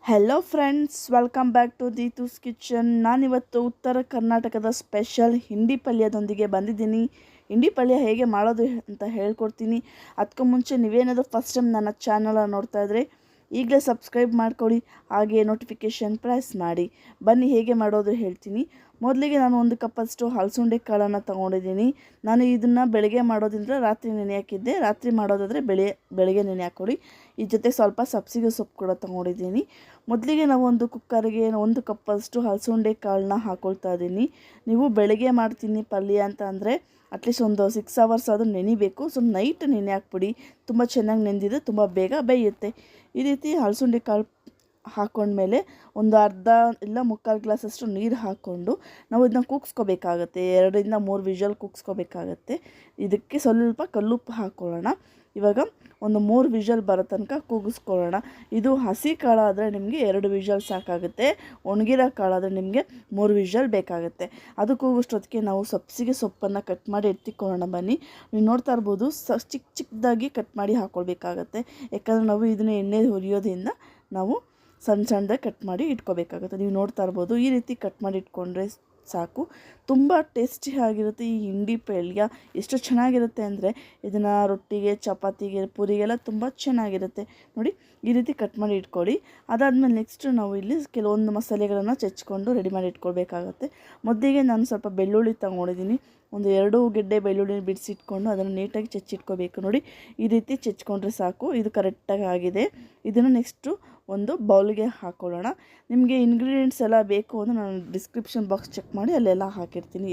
Hello friends, welcome back to Deethu's kitchen. ನಾನಿವತ್ತು ಉತ್ತರ ಕರ್ನಾಟಕದ ಸ್ಪೆಷಲ್ ಹಿಂಡಿ ಪಲ್ಯದೊಂದಿಗೆ ಬಂದಿದ್ದೀನಿ. ಹಿಂಡಿ ಪಲ್ಯ ಹೇಗೆ ಮಾಡೋದು ಅಂತ ಹೇಳ್ಕೊಡ್ತೀನಿ. ಅದಕ್ಕೂ ಮುಂಚೆ ನೀವೇನಾದರೂ ಫಸ್ಟ್ ಟೈಮ್ ನನ್ನ ಚಾನಲ್ ನೋಡ್ತಾ ಇದ್ದರೆ ಈಗಲೇ ಸಬ್ಸ್ಕ್ರೈಬ್ ಮಾಡ್ಕೊಳ್ಳಿ, ಹಾಗೆ ನೋಟಿಫಿಕೇಷನ್ ಪ್ರೆಸ್ ಮಾಡಿ. ಬನ್ನಿ ಹೇಗೆ ಮಾಡೋದು ಹೇಳ್ತೀನಿ. ಮೊದಲಿಗೆ ನಾನು 1 ಕಪ್ಪಷ್ಟು ಹಲಸುಂಡೆ ಕಾಳನ್ನು ತೊಗೊಂಡಿದ್ದೀನಿ. ನಾನು ಇದನ್ನು ಬೆಳಗ್ಗೆ ಮಾಡೋದ್ರಿಂದ ರಾತ್ರಿ ನೆನೆ ಹಾಕಿದ್ದೆ. ರಾತ್ರಿ ಮಾಡೋದಾದರೆ ಬೆಳಗ್ಗೆ ನೆನೆ ಹಾಕ್ಕೊಡಿ. ಈ ಜೊತೆ ಸ್ವಲ್ಪ ಸಬ್ಸಿಗೆ ಸೊಪ್ಪು ಕೂಡ ತೊಗೊಂಡಿದ್ದೀನಿ. ಮೊದಲಿಗೆ ನಾವು ಒಂದು ಕುಕ್ಕರ್ಗೆ 1 ಕಪ್ಪಷ್ಟು ಹಲಸುಂಡೆ ಕಾಳನ್ನ ಹಾಕ್ಕೊಳ್ತಾ ಇದ್ದೀನಿ. ನೀವು ಬೆಳಗ್ಗೆ ಮಾಡ್ತೀನಿ ಪಲ್ಯ ಅಂತ ಅಂದರೆ ಅಟ್ಲೀಸ್ಟ್ ಒಂದು 6 ಅವರ್ಸ್ ಆದರೂ ನೆನಿಬೇಕು. ಸೊ ನೈಟ್ ನೆನೆ ಹಾಕ್ಬಿಡಿ. ತುಂಬ ಚೆನ್ನಾಗಿ ನೆಂದಿದ್ರೆ ತುಂಬ ಬೇಗ ಬೇಯುತ್ತೆ. ಈ ರೀತಿ ಹಲಸುಂಡೆ ಕಾಳು ಹಾಕ್ಕೊಂಡ್ಮೇಲೆ ಒಂದು ಅರ್ಧ ಇಲ್ಲ 3/4 ಗ್ಲಾಸಷ್ಟು ನೀರು ಹಾಕ್ಕೊಂಡು ನಾವು ಇದನ್ನ ಕೂಗಿಸ್ಕೋಬೇಕಾಗತ್ತೆ. 2 ಇಂದ 3 ವಿಷಲ್ ಕೂಗಿಸ್ಕೋಬೇಕಾಗತ್ತೆ. ಇದಕ್ಕೆ ಸ್ವಲ್ಪ ಕಲ್ಲುಪ್ಪು ಹಾಕ್ಕೊಳ್ಳೋಣ. ಇವಾಗ ಒಂದು 3 ವಿಷಲ್ ಬರೋ ತನಕ ಕೂಗಿಸ್ಕೊಳ್ಳೋಣ. ಇದು ಹಸಿ ಕಾಳಾದರೆ ನಿಮಗೆ 2 ವಿಷಲ್ ಸಾಕಾಗುತ್ತೆ. ಒಣಗಿರೋ ಕಾಳಾದರೆ ನಿಮಗೆ 3 ವಿಷಲ್ ಬೇಕಾಗುತ್ತೆ. ಅದು ಕೂಗಿಸೋದಕ್ಕೆ ನಾವು ಸಬ್ಸಿಗೆ ಸೊಪ್ಪನ್ನು ಕಟ್ ಮಾಡಿ ಎತ್ತಿಕೊಳ್ಳೋಣ. ಬನ್ನಿ, ನೀವು ನೋಡ್ತಾ ಇರ್ಬೋದು, ಚಿಕ್ಕದಾಗಿ ಕಟ್ ಮಾಡಿ ಹಾಕ್ಕೊಳ್ಬೇಕಾಗತ್ತೆ. ಯಾಕಂದರೆ ನಾವು ಇದನ್ನು ಎಣ್ಣೆ ಹುರಿಯೋದ್ರಿಂದ ನಾವು ಸಣ್ಣದಾಗಿ ಕಟ್ ಮಾಡಿ ಇಟ್ಕೋಬೇಕಾಗುತ್ತೆ. ನೀವು ನೋಡ್ತಾ ಇರ್ಬೋದು, ಈ ರೀತಿ ಕಟ್ ಮಾಡಿ ಇಟ್ಕೊಂಡ್ರೆ ಸಾಕು. ತುಂಬ ಟೇಸ್ಟಿ ಆಗಿರುತ್ತೆ ಈ ಹಿಂಡಿ ಪಲ್ಯ. ಎಷ್ಟು ಚೆನ್ನಾಗಿರುತ್ತೆ ಅಂದರೆ ಇದನ್ನು ರೊಟ್ಟಿಗೆ, ಚಪಾತಿಗೆ, ಪೂರಿಗೆಲ್ಲ ತುಂಬ ಚೆನ್ನಾಗಿರುತ್ತೆ. ನೋಡಿ, ಈ ರೀತಿ ಕಟ್ ಮಾಡಿ ಇಟ್ಕೊಳ್ಳಿ. ಅದಾದಮೇಲೆ ನೆಕ್ಸ್ಟ್ ನಾವು ಇಲ್ಲಿ ಕೆಲವೊಂದು ಮಸಾಲೆಗಳನ್ನು ಚಚ್ಕೊಂಡು ರೆಡಿ ಮಾಡಿ ಇಟ್ಕೊಳ್ಬೇಕಾಗತ್ತೆ. ಮೊದಲಿಗೆ ನಾನು ಸ್ವಲ್ಪ ಬೆಳ್ಳುಳ್ಳಿ ತೊಗೊಂಡಿದ್ದೀನಿ. ಒಂದು 2 ಗೆಡ್ಡೆ ಬೆಳ್ಳುಳ್ಳಿ ಬಿಡಿಸಿಟ್ಕೊಂಡು ಅದನ್ನು ನೀಟಾಗಿ ಚಚ್ಚಿಟ್ಕೋಬೇಕು. ನೋಡಿ, ಈ ರೀತಿ ಚಚ್ಕೊಂಡ್ರೆ ಸಾಕು. ಇದು ಕರೆಕ್ಟಾಗಿ ಆಗಿದೆ. ಇದನ್ನು ನೆಕ್ಸ್ಟು ಒಂದು ಬೌಲ್ಗೆ ಹಾಕ್ಕೊಳ್ಳೋಣ. ನಿಮಗೆ ಇಂಗ್ರೀಡಿಯೆಂಟ್ಸ್ ಎಲ್ಲ ಬೇಕು ಅಂದರೆ ನಾನು ಡಿಸ್ಕ್ರಿಪ್ಷನ್ ಬಾಕ್ಸ್ ಚೆಕ್ ಮಾಡಿ ಅಲ್ಲೆಲ್ಲ ಹಾಕಿರ್ತೀನಿ.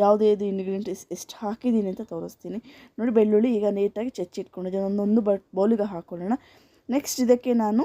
ಯಾವುದೇದು ಇಂಗ್ರೀಡಿಯೆಂಟ್ಸ್ ಎಷ್ಟು ಹಾಕಿದ್ದೀನಿ ಅಂತ ತೋರಿಸ್ತೀನಿ. ನೋಡಿ, ಬೆಳ್ಳುಳ್ಳಿ ಈಗ ನೀಟಾಗಿ ಚಚ್ಚಿಟ್ಕೊಂಡಿದ್ದೀನಿ. ಒಂದೊಂದು ಬೌಲಿಗೆ ಹಾಕ್ಕೊಳ್ಳೋಣ. ನೆಕ್ಸ್ಟ್ ಇದಕ್ಕೆ ನಾನು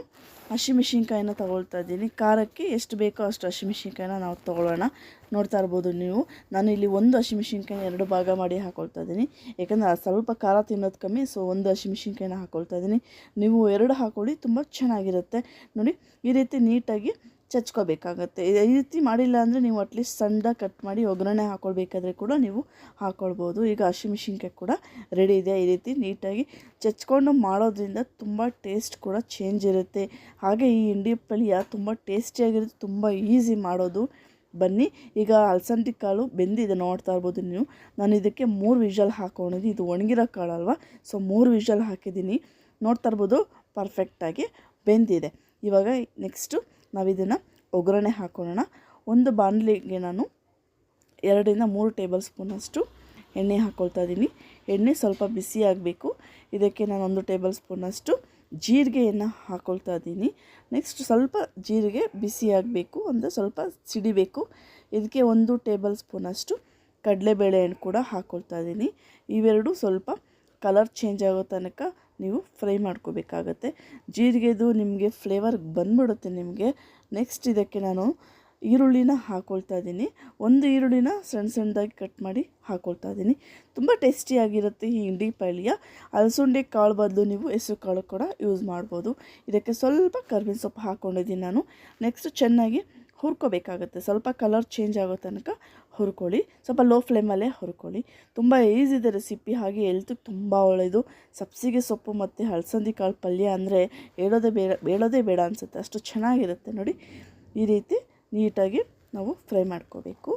ಹಸಿಮೆಣ್ಸಿನ್ಕಾಯಿನ ತೊಗೊಳ್ತಾ ಇದ್ದೀನಿ. ಖಾರಕ್ಕೆ ಎಷ್ಟು ಬೇಕೋ ಅಷ್ಟು ಹಸಿಮೆಣ್ಸಿನ್ಕಾಯಿನ ನಾವು ತೊಗೊಳ್ಳೋಣ. ನೋಡ್ತಾ ಇರ್ಬೋದು ನೀವು, ನಾನು ಇಲ್ಲಿ 1 ಹಸಿಮೆಣ್ಸಿನ್ಕಾಯಿ 2 ಭಾಗ ಮಾಡಿ ಹಾಕ್ಕೊಳ್ತಾ ಇದ್ದೀನಿ. ಯಾಕಂದರೆ ಸ್ವಲ್ಪ ಖಾರ ತಿನ್ನೋದು ಕಮ್ಮಿ. ಸೊ 1 ಹಸಿಮೆಣ್ಸಿನ್ಕಾಯಿನ ಹಾಕ್ಕೊಳ್ತಾ ಇದ್ದೀನಿ. ನೀವು 2 ಹಾಕ್ಕೊಳ್ಳಿ, ತುಂಬ ಚೆನ್ನಾಗಿರುತ್ತೆ. ನೋಡಿ, ಈ ರೀತಿ ನೀಟಾಗಿ ಚಚ್ಕೋಬೇಕಾಗತ್ತೆ. ಈ ರೀತಿ ಮಾಡಿಲ್ಲ ಅಂದರೆ ನೀವು ಅಟ್ಲೀಸ್ಟ್ ಸಣ್ಣದಾಗಿ ಕಟ್ ಮಾಡಿ ಒಗ್ಗರಣೆ ಹಾಕ್ಕೊಳ್ಬೇಕಾದ್ರೆ ಕೂಡ ನೀವು ಹಾಕ್ಕೊಳ್ಬೋದು. ಈಗ ಹಸಿಮೆಣ್ಸಿನ್ಕಾಯಿ ಕೂಡ ರೆಡಿ ಇದೆ. ಈ ರೀತಿ ನೀಟಾಗಿ ಚಚ್ಕೊಂಡು ಮಾಡೋದ್ರಿಂದ ತುಂಬ ಟೇಸ್ಟ್ ಕೂಡ ಚೇಂಜ್ ಇರುತ್ತೆ. ಹಾಗೆ ಈ ಹಿಂಡಿ ಪಲ್ಯ ತುಂಬ ಟೇಸ್ಟಿಯಾಗಿರುತ್ತೆ, ತುಂಬ ಈಸಿ ಮಾಡೋದು. ಬನ್ನಿ, ಈಗ ಅಲಸಂದೆ ಕಾಳು ಬೆಂದಿದೆ, ನೋಡ್ತಾ ಇರ್ಬೋದು ನೀವು. ನಾನು ಇದಕ್ಕೆ 3 ವಿಷಲ್ ಹಾಕ್ಕೊಂಡಿದ್ದೀನಿ. ಇದು ಒಣಗಿರೋ ಕಾಳಲ್ವ, ಸೊ 3 ವಿಷಲ್ ಹಾಕಿದ್ದೀನಿ. ನೋಡ್ತಾ ಇರ್ಬೋದು, ಪರ್ಫೆಕ್ಟಾಗಿ ಬೆಂದಿದೆ. ಇವಾಗ ನೆಕ್ಸ್ಟು ನಾವು ಇದನ್ನು ಒಗ್ಗರಣೆ ಹಾಕೊಳ್ಳೋಣ. ಒಂದು ಬಾಣಲಿಗೆ ನಾನು 2 ಇಂದ 3 ಟೇಬಲ್ ಸ್ಪೂನಷ್ಟು ಎಣ್ಣೆ ಹಾಕ್ಕೊಳ್ತಾ ಇದ್ದೀನಿ. ಎಣ್ಣೆ ಸ್ವಲ್ಪ ಬಿಸಿ ಆಗಬೇಕು. ಇದಕ್ಕೆ ನಾನು 1 ಟೇಬಲ್ ಸ್ಪೂನಷ್ಟು ಜೀರಿಗೆಯನ್ನು ಹಾಕ್ಕೊಳ್ತಾ ಇದ್ದೀನಿ. ನೆಕ್ಸ್ಟ್ ಸ್ವಲ್ಪ ಜೀರಿಗೆ ಬಿಸಿ ಆಗಬೇಕು, ಅಂದರೆ ಸ್ವಲ್ಪ ಸಿಡಿಬೇಕು. ಇದಕ್ಕೆ 1 ಟೇಬಲ್ ಸ್ಪೂನಷ್ಟು ಕಡಲೆಬೇಳೆಯನ್ನು ಕೂಡ ಹಾಕ್ಕೊಳ್ತಾ ಇದ್ದೀನಿ. ಇವೆರಡು ಸ್ವಲ್ಪ ಕಲರ್ ಚೇಂಜ್ ಆಗೋ ತನಕ ನೀವು ಫ್ರೈ ಮಾಡ್ಕೋಬೇಕಾಗತ್ತೆ. ಜೀರಿಗೆದು ನಿಮಗೆ ಫ್ಲೇವರ್ ಬಂದ್ಬಿಡುತ್ತೆ ನಿಮಗೆ. ನೆಕ್ಸ್ಟ್ ಇದಕ್ಕೆ ನಾನು ಈರುಳ್ಳಿನ ಹಾಕ್ಕೊಳ್ತಾ ಇದ್ದೀನಿ. 1 ಈರುಳ್ಳಿನ ಸಣ್ಣದಾಗಿ ಕಟ್ ಮಾಡಿ ಹಾಕ್ಕೊಳ್ತಾ ಇದ್ದೀನಿ. ತುಂಬ ಟೇಸ್ಟಿಯಾಗಿರುತ್ತೆ ಈ ಹಿಂಡಿ ಪಲ್ಯ. ಅಲಸಂದೆ ಕಾಳು ಬದಲು ನೀವು ಹೆಸರು ಕಾಳು ಕೂಡ ಯೂಸ್ ಮಾಡ್ಬೋದು. ಇದಕ್ಕೆ ಸ್ವಲ್ಪ ಕರ್ಬೇವಿನ ಸೊಪ್ಪು ಹಾಕ್ಕೊಂಡಿದ್ದೀನಿ ನಾನು. ನೆಕ್ಸ್ಟ್ ಚೆನ್ನಾಗಿ ಹುರ್ಕೋಬೇಕಾಗುತ್ತೆ. ಸ್ವಲ್ಪ ಕಲರ್ ಚೇಂಜ್ ಆಗೋ ತನಕ ಹುರ್ಕೊಳ್ಳಿ. ಸ್ವಲ್ಪ ಲೋ ಫ್ಲೇಮಲ್ಲೇ ಹುರ್ಕೊಳ್ಳಿ. ತುಂಬ ಈಸಿ ಇದೆ ರೆಸಿಪಿ, ಹಾಗೆ ಹೆಲ್ತಿಗೆ ತುಂಬ ಒಳ್ಳೆಯದು. ಸಬ್ಸಿಗೆ ಸೊಪ್ಪು ಮತ್ತು ಹಲಸಂದೆ ಕಾಳು ಪಲ್ಯ ಅಂದರೆ ಹೇಳೋದೇ ಬೇಡ ಅನಿಸುತ್ತೆ, ಅಷ್ಟು ಚೆನ್ನಾಗಿರುತ್ತೆ. ನೋಡಿ, ಈ ರೀತಿ ನೀಟಾಗಿ ನಾವು ಫ್ರೈ ಮಾಡ್ಕೋಬೇಕು.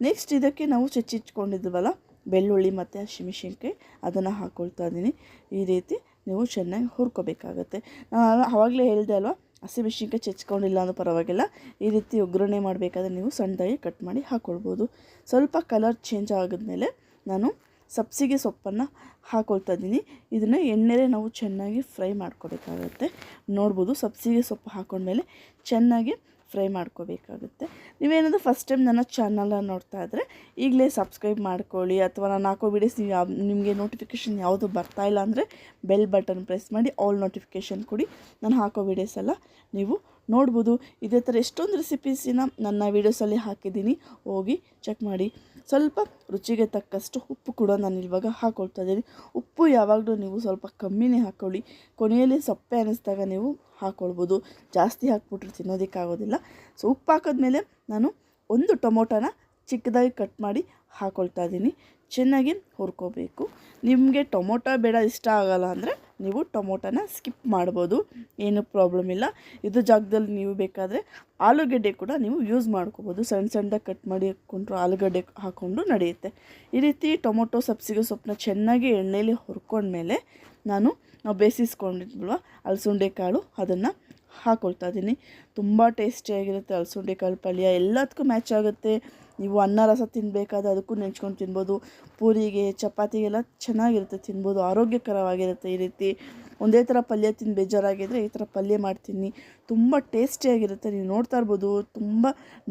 ನೆಕ್ಸ್ಟ್ ಇದಕ್ಕೆ ನಾವು ಚಚ್ಚಿಟ್ಕೊಂಡಿದ್ವಲ್ಲ ಬೆಳ್ಳುಳ್ಳಿ ಮತ್ತು ಹಸಿಮೆಣ್ಸಿನ್ಕಾಯಿ, ಅದನ್ನು ಹಾಕ್ಕೊಳ್ತಾ ಇದ್ದೀನಿ. ಈ ರೀತಿ ನೀವು ಚೆನ್ನಾಗಿ ಹುರ್ಕೋಬೇಕಾಗತ್ತೆ. ನಾನು ಆವಾಗಲೇ ಹೇಳಿದೆ ಅಲ್ವಾ, ಹಸಿಮೆಣ್ಸಿನ್ಕಾಯಿ ಚಚ್ಕೊಂಡಿಲ್ಲ ಅಂದರೂ ಪರವಾಗಿಲ್ಲ. ಈ ರೀತಿ ಒಗ್ಗರಣೆ ಮಾಡಬೇಕಾದ್ರೆ ನೀವು ಸಣ್ಣದಾಗಿ ಕಟ್ ಮಾಡಿ ಹಾಕ್ಕೊಳ್ಬೋದು. ಸ್ವಲ್ಪ ಕಲರ್ ಚೇಂಜ್ ಆಗಿದ್ಮೇಲೆ ನಾನು ಸಬ್ಸಿಗೆ ಸೊಪ್ಪನ್ನು ಹಾಕ್ಕೊಳ್ತಾ ಇದ್ದೀನಿ. ಇದನ್ನು ಎಣ್ಣೆಲೇ ನಾವು ಚೆನ್ನಾಗಿ ಫ್ರೈ ಮಾಡ್ಕೋಬೇಕಾಗತ್ತೆ. ನೋಡ್ಬೋದು, ಸಬ್ಸಿಗೆ ಸೊಪ್ಪು ಹಾಕ್ಕೊಂಡ್ಮೇಲೆ ಚೆನ್ನಾಗಿ ಫ್ರೈ ಮಾಡ್ಕೋಬೇಕಾಗುತ್ತೆ. ನೀವೇನಾದರೂ ಫಸ್ಟ್ ಟೈಮ್ ನನ್ನ ಚಾನಲ್ನ ನೋಡ್ತಾ ಇದ್ದರೆ ಈಗಲೇ ಸಬ್ಸ್ಕ್ರೈಬ್ ಮಾಡ್ಕೊಳ್ಳಿ. ಅಥವಾ ನಾನು ಹಾಕೋ ವೀಡಿಯೋಸ್ ನಿಮಗೆ ನೋಟಿಫಿಕೇಷನ್ ಯಾವುದು ಬರ್ತಾ ಇಲ್ಲ ಅಂದರೆ ಬೆಲ್ ಬಟನ್ ಪ್ರೆಸ್ ಮಾಡಿ ಆಲ್ ನೋಟಿಫಿಕೇಷನ್ ಕೊಡಿ. ನಾನು ಹಾಕೋ ವೀಡಿಯೋಸ್ ಎಲ್ಲ ನೀವು ನೋಡ್ಬೋದು. ಇದೇ ಥರ ಎಷ್ಟೊಂದು ರೆಸಿಪೀಸಿನ ನನ್ನ ವೀಡಿಯೋಸಲ್ಲಿ ಹಾಕಿದ್ದೀನಿ, ಹೋಗಿ ಚೆಕ್ ಮಾಡಿ. ಸ್ವಲ್ಪ ರುಚಿಗೆ ತಕ್ಕಷ್ಟು ಉಪ್ಪು ಕೂಡ ನಾನು ಇವಾಗ ಹಾಕ್ಕೊಳ್ತಾ ಇದ್ದೀನಿ. ಉಪ್ಪು ಯಾವಾಗಲೂ ನೀವು ಸ್ವಲ್ಪ ಕಮ್ಮಿನೇ ಹಾಕ್ಕೊಳ್ಳಿ. ಕೊನೆಯಲ್ಲಿ ಸಪ್ಪೆ ಅನ್ನಿಸ್ದಾಗ ನೀವು ಹಾಕ್ಕೊಳ್ಬೋದು. ಜಾಸ್ತಿ ಹಾಕ್ಬಿಟ್ರೆ ತಿನ್ನೋದಕ್ಕಾಗೋದಿಲ್ಲ. ಸೊ ಉಪ್ಪು ಹಾಕಿದ್ಮೇಲೆ ನಾನು 1 ಟೊಮೊಟೊನ ಚಿಕ್ಕದಾಗಿ ಕಟ್ ಮಾಡಿ ಹಾಕ್ಕೊಳ್ತಾ ಇದ್ದೀನಿ. ಚೆನ್ನಾಗಿ ಹುರ್ಕೋಬೇಕು. ನಿಮಗೆ ಟೊಮೊಟೊ ಬೇಡ, ಇಷ್ಟ ಆಗೋಲ್ಲ ಅಂದರೆ ನೀವು ಟೊಮೊಟೊನ ಸ್ಕಿಪ್ ಮಾಡ್ಬೋದು, ಏನು ಪ್ರಾಬ್ಲಮ್ ಇಲ್ಲ. ಇದ್ರ ಜಾಗದಲ್ಲಿ ನೀವು ಬೇಕಾದರೆ ಆಲೂಗಡ್ಡೆ ಕೂಡ ನೀವು ಯೂಸ್ ಮಾಡ್ಕೋಬೋದು. ಸಣ್ಣದಾಗಿ ಕಟ್ ಮಾಡಿ ಹಾಕ್ಕೊಂಡ್ರು ಆಲೂಗಡ್ಡೆ ಹಾಕ್ಕೊಂಡು ನಡೆಯುತ್ತೆ. ಈ ರೀತಿ ಟೊಮೊಟೊ ಸಬ್ಸಿಗೆ ಸೊಪ್ಪನ್ನ ಚೆನ್ನಾಗಿ ಎಣ್ಣೆಯಲ್ಲಿ ಹುರ್ಕೊಂಡ್ಮೇಲೆ ನಾವು ಬೇಯಿಸ್ಕೊಂಡಿದ್ವಲ್ವ ಅಲಸಂಡೆ ಕಾಳು ಅದನ್ನು ಹಾಕ್ಕೊಳ್ತಾ ಇದ್ದೀನಿ. ತುಂಬ ಟೇಸ್ಟಿಯಾಗಿರುತ್ತೆ ಅಲಸಂಡೆ ಕಾಳು ಪಲ್ಯ, ಎಲ್ಲದಕ್ಕೂ ಮ್ಯಾಚ್ ಆಗುತ್ತೆ. ನೀವು ಅನ್ನ ರಸ ತಿನ್ನಬೇಕಾದ್ರೆ ಅದಕ್ಕೂ ನೆಂಚ್ಕೊಂಡು ತಿನ್ಬೋದು, ಪೂರಿಗೆ ಚಪಾತಿಗೆಲ್ಲ ಚೆನ್ನಾಗಿರುತ್ತೆ ತಿನ್ಬೋದು, ಆರೋಗ್ಯಕರವಾಗಿರುತ್ತೆ. ಈ ರೀತಿ ಒಂದೇ ಥರ ಪಲ್ಯ ತಿಂದು ಬೇಜಾರಾಗಿದ್ದರೆ ಈ ಥರ ಪಲ್ಯ ಮಾಡ್ತೀನಿ, ತುಂಬ ಟೇಸ್ಟಿಯಾಗಿರುತ್ತೆ. ನೀವು ನೋಡ್ತಾ ಇರ್ಬೋದು, ತುಂಬ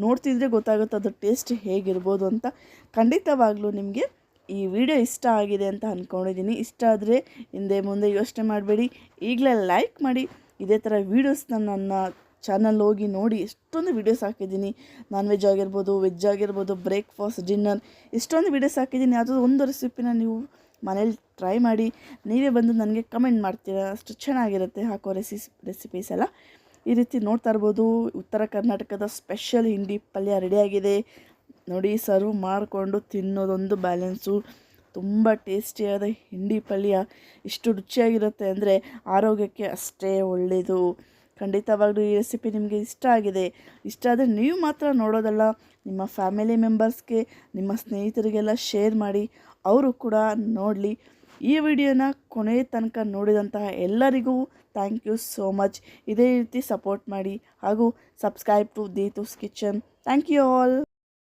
ನೋಡ್ತಿದ್ರೆ ಗೊತ್ತಾಗುತ್ತೆ ಅದ್ರ ಟೇಸ್ಟ್ ಹೇಗಿರ್ಬೋದು ಅಂತ. ಖಂಡಿತವಾಗ್ಲೂ ನಿಮಗೆ ಈ ವಿಡಿಯೋ ಇಷ್ಟ ಆಗಿದೆ ಅಂತ ಅಂದ್ಕೊಂಡಿದ್ದೀನಿ. ಇಷ್ಟ ಆದರೆ ಹಿಂದೆ ಮುಂದೆ ಯೋಚನೆ ಮಾಡಬೇಡಿ, ಈಗಲೇ ಲೈಕ್ ಮಾಡಿ. ಇದೇ ಥರ ವೀಡಿಯೋಸ್ನ ನನ್ನ ಚಾನಲ್ ಹೋಗಿ ನೋಡಿ, ಎಷ್ಟೊಂದು ವೀಡಿಯೋಸ್ ಹಾಕಿದ್ದೀನಿ. ನಾನ್ ವೆಜ್ ಆಗಿರ್ಬೋದು, ವೆಜ್ ಆಗಿರ್ಬೋದು, ಬ್ರೇಕ್ಫಾಸ್ಟ್, ಡಿನ್ನರ್, ಎಷ್ಟೊಂದು ವೀಡಿಯೋಸ್ ಹಾಕಿದ್ದೀನಿ. ಯಾವುದಾದ್ರು ಒಂದು ರೆಸಿಪಿನ ನೀವು ಮನೇಲಿ ಟ್ರೈ ಮಾಡಿ ನೀವೇ ಬಂದು ನನಗೆ ಕಮೆಂಟ್ ಮಾಡ್ತೀರಾ, ಅಷ್ಟು ಚೆನ್ನಾಗಿರುತ್ತೆ ಹಾಕೋ ರೆಸಿಪೀಸ್ ಎಲ್ಲ. ಈ ರೀತಿ ನೋಡ್ತಾ ಇರ್ಬೋದು, ಉತ್ತರ ಕರ್ನಾಟಕದ ಸ್ಪೆಷಲ್ ಹಿಂಡಿ ಪಲ್ಯ ರೆಡಿಯಾಗಿದೆ ನೋಡಿ. ಸರ್ವ್ ಮಾಡಿಕೊಂಡು ತಿನ್ನೋದೊಂದು ಬ್ಯಾಲೆನ್ಸು. ತುಂಬ ಟೇಸ್ಟಿಯಾದ ಹಿಂಡಿ ಪಲ್ಯ ಇಷ್ಟು ರುಚಿಯಾಗಿರುತ್ತೆ ಅಂದರೆ ಆರೋಗ್ಯಕ್ಕೆ ಅಷ್ಟೇ ಒಳ್ಳೆಯದು. ಖಂಡಿತವಾಗ್ಲೂ ಈ ರೆಸಿಪಿ ನಿಮಗೆ ಇಷ್ಟ ಆಗಿದೆ. ಇಷ್ಟ ಆದರೆ ನೀವು ಮಾತ್ರ ನೋಡೋದಲ್ಲ, ನಿಮ್ಮ ಫ್ಯಾಮಿಲಿ ಮೆಂಬರ್ಸ್ಗೆ, ನಿಮ್ಮ ಸ್ನೇಹಿತರಿಗೆಲ್ಲ ಶೇರ್ ಮಾಡಿ, ಅವರು ಕೂಡ ನೋಡಲಿ. ಈ ವಿಡಿಯೋನ ಕೊನೆಯ ತನಕ ನೋಡಿದಂತಹ ಎಲ್ಲರಿಗೂ ಥ್ಯಾಂಕ್ ಯು ಸೋ ಮಚ್. ಇದೇ ರೀತಿ ಸಪೋರ್ಟ್ ಮಾಡಿ ಹಾಗೂ subscribe to Deethu's kitchen. Thank you all.